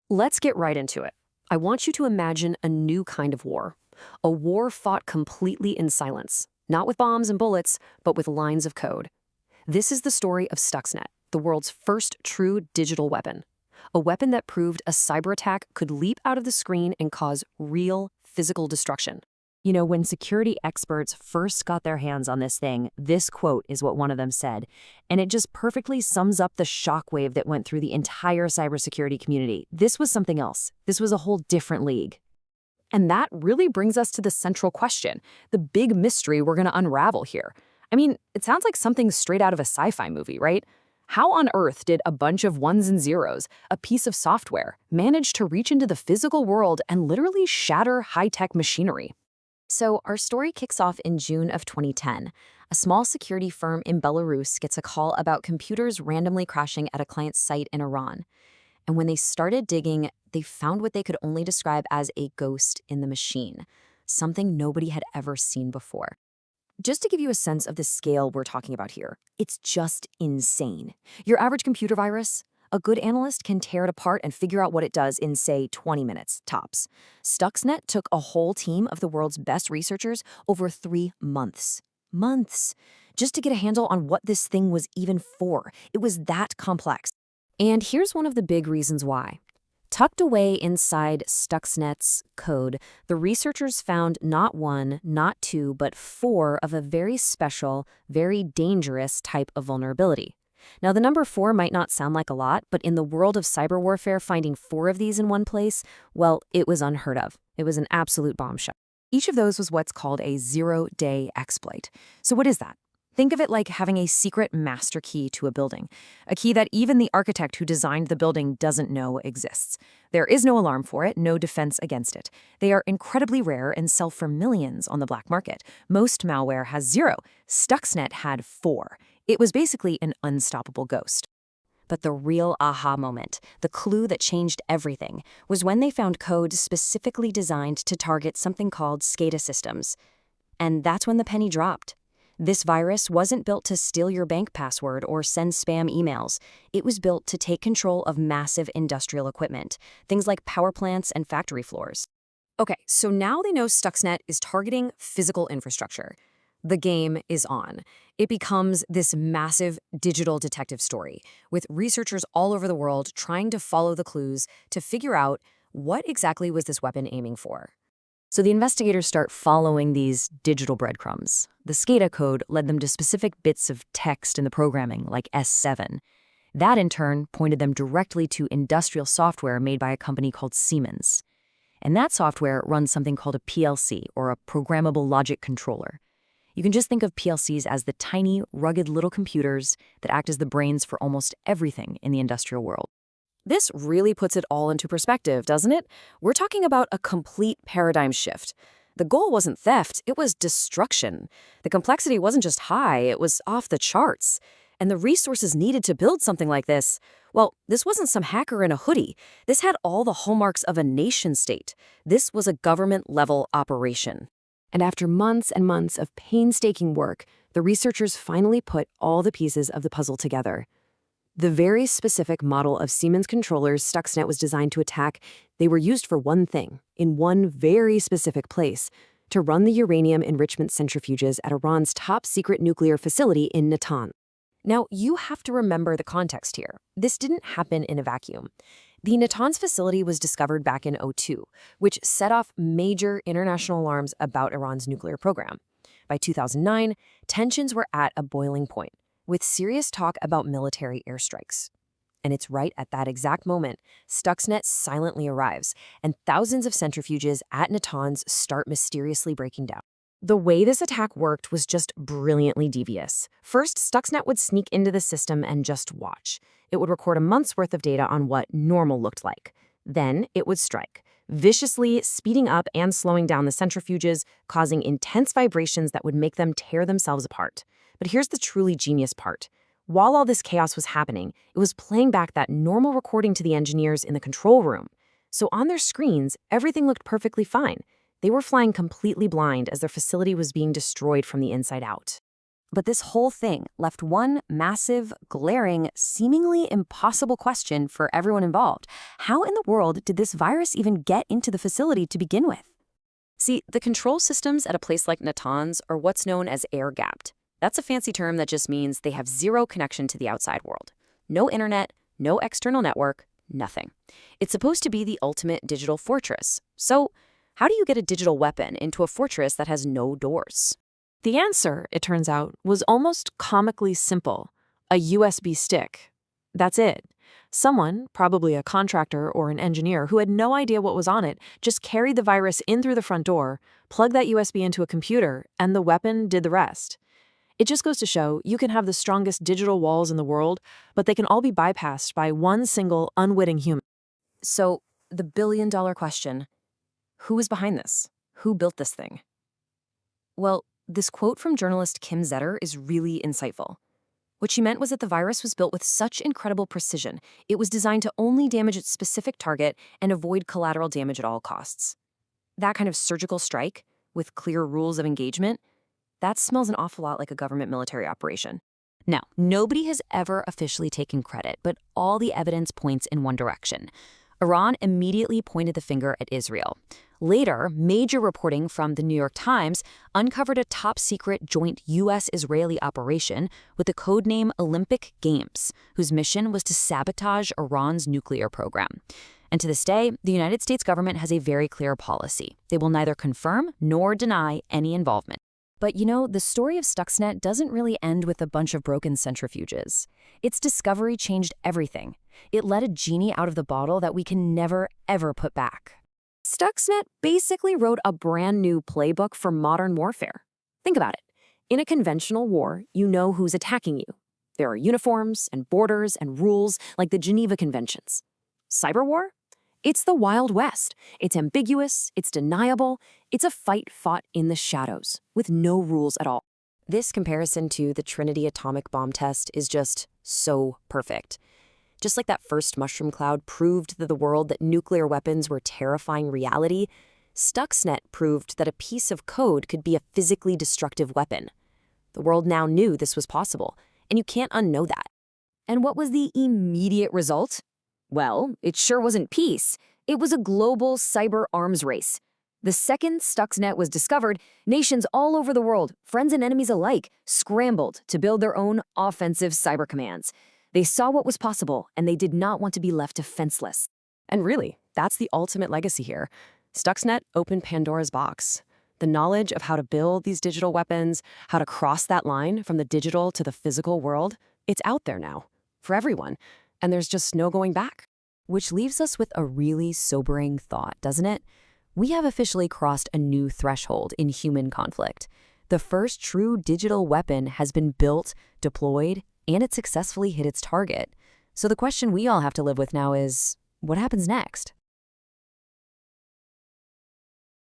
Let's get right into it. I want you to imagine a new kind of war. A war fought completely in silence, not with bombs and bullets, but with lines of code. This is the story of Stuxnet, the world's first true digital weapon. A weapon that proved a cyber attack could leap out of the screen and cause real physical destruction. When security experts first got their hands on this thing, this quote is what one of them said. And it just perfectly sums up the shockwave that went through the entire cybersecurity community. This was something else. This was a whole different league. And that really brings us to the central question, the big mystery we're going to unravel here. I mean, it sounds like something straight out of a sci-fi movie, right? How on earth did a bunch of ones and zeros, a piece of software, manage to reach into the physical world and literally shatter high-tech machinery? So our story kicks off in June of 2010. A small security firm in Belarus gets a call about computers randomly crashing at a client's site in Iran. And when they started digging, they found what they could only describe as a ghost in the machine, something nobody had ever seen before. Just to give you a sense of the scale we're talking about here, it's just insane. Your average computer virus, a good analyst can tear it apart and figure out what it does in, say, 20 minutes, tops. Stuxnet took a whole team of the world's best researchers over 3 months. Months! Just to get a handle on what this thing was even for. It was that complex. And here's one of the big reasons why. Tucked away inside Stuxnet's code, the researchers found not one, not two, but 4 of a very special, very dangerous type of vulnerability. Now, the number 4 might not sound like a lot, but in the world of cyber warfare, finding 4 of these in one place, well, it was unheard of. It was an absolute bombshell. Each of those was what's called a zero-day exploit. So what is that? Think of it like having a secret master key to a building, a key that even the architect who designed the building doesn't know exists. There is no alarm for it, no defense against it. They are incredibly rare and sell for millions on the black market. Most malware has 0. Stuxnet had 4. It was basically an unstoppable ghost. But the real aha moment, the clue that changed everything, was when they found code specifically designed to target something called SCADA systems. And that's when the penny dropped. This virus wasn't built to steal your bank password or send spam emails. It was built to take control of massive industrial equipment, things like power plants and factory floors. Okay, so now they know Stuxnet is targeting physical infrastructure. The game is on. It becomes this massive digital detective story, with researchers all over the world trying to follow the clues to figure out what exactly was this weapon aiming for. So the investigators start following these digital breadcrumbs. The SCADA code led them to specific bits of text in the programming, like S7. That, in turn, pointed them directly to industrial software made by a company called Siemens. And that software runs something called a PLC, or a programmable logic controller. You can just think of PLCs as the tiny, rugged little computers that act as the brains for almost everything in the industrial world. This really puts it all into perspective, doesn't it? We're talking about a complete paradigm shift. The goal wasn't theft, it was destruction. The complexity wasn't just high, it was off the charts. And the resources needed to build something like this, well, this wasn't some hacker in a hoodie. This had all the hallmarks of a nation-state. This was a government-level operation. And after months and months of painstaking work, the researchers finally put all the pieces of the puzzle together. The very specific model of Siemens controllers Stuxnet was designed to attack, they were used for one thing, in one very specific place, to run the uranium enrichment centrifuges at Iran's top-secret nuclear facility in Natanz. Now, you have to remember the context here. This didn't happen in a vacuum. The Natanz facility was discovered back in 2002, which set off major international alarms about Iran's nuclear program. By 2009, tensions were at a boiling point, with serious talk about military airstrikes. And it's right at that exact moment, Stuxnet silently arrives, and thousands of centrifuges at Natanz start mysteriously breaking down. The way this attack worked was just brilliantly devious. First, Stuxnet would sneak into the system and just watch. It would record a month's worth of data on what normal looked like. Then it would strike, viciously speeding up and slowing down the centrifuges, causing intense vibrations that would make them tear themselves apart. But here's the truly genius part. While all this chaos was happening, it was playing back that normal recording to the engineers in the control room. So on their screens, everything looked perfectly fine. They were flying completely blind as their facility was being destroyed from the inside out. But this whole thing left one massive, glaring, seemingly impossible question for everyone involved. How in the world did this virus even get into the facility to begin with? See, the control systems at a place like Natanz are what's known as air-gapped. That's a fancy term that just means they have zero connection to the outside world. No internet, no external network, nothing. It's supposed to be the ultimate digital fortress. So, how do you get a digital weapon into a fortress that has no doors? The answer, it turns out, was almost comically simple. A USB stick. That's it. Someone, probably a contractor or an engineer who had no idea what was on it, just carried the virus in through the front door, plugged that USB into a computer, and the weapon did the rest. It just goes to show you can have the strongest digital walls in the world, but they can all be bypassed by one single unwitting human. So, the billion-dollar question, who is behind this? Who built this thing? Well, this quote from journalist Kim Zetter is really insightful. What she meant was that the virus was built with such incredible precision, it was designed to only damage its specific target and avoid collateral damage at all costs. That kind of surgical strike, with clear rules of engagement, that smells an awful lot like a government military operation. Now, nobody has ever officially taken credit, but all the evidence points in one direction. Iran immediately pointed the finger at Israel. Later, major reporting from the New York Times uncovered a top-secret joint U.S.-Israeli operation with the codename Olympic Games, whose mission was to sabotage Iran's nuclear program. And to this day, the United States government has a very clear policy. They will neither confirm nor deny any involvement. But you know, the story of Stuxnet doesn't really end with a bunch of broken centrifuges. Its discovery changed everything. It let a genie out of the bottle that we can never, ever put back. Stuxnet basically wrote a brand new playbook for modern warfare. Think about it. In a conventional war, you know who's attacking you. There are uniforms and borders and rules like the Geneva Conventions. Cyber war? It's the Wild West. It's ambiguous, it's deniable, it's a fight fought in the shadows, with no rules at all. This comparison to the Trinity atomic bomb test is just so perfect. Just like that first mushroom cloud proved to the world that nuclear weapons were terrifying reality, Stuxnet proved that a piece of code could be a physically destructive weapon. The world now knew this was possible, and you can't unknow that. And what was the immediate result? Well, it sure wasn't peace. It was a global cyber arms race. The second Stuxnet was discovered, nations all over the world, friends and enemies alike, scrambled to build their own offensive cyber commands. They saw what was possible, and they did not want to be left defenseless. And really, that's the ultimate legacy here. Stuxnet opened Pandora's box. The knowledge of how to build these digital weapons, how to cross that line from the digital to the physical world, it's out there now, for everyone, and there's just no going back. Which leaves us with a really sobering thought, doesn't it? We have officially crossed a new threshold in human conflict. The first true digital weapon has been built, deployed, and it successfully hit its target. So the question we all have to live with now is, what happens next?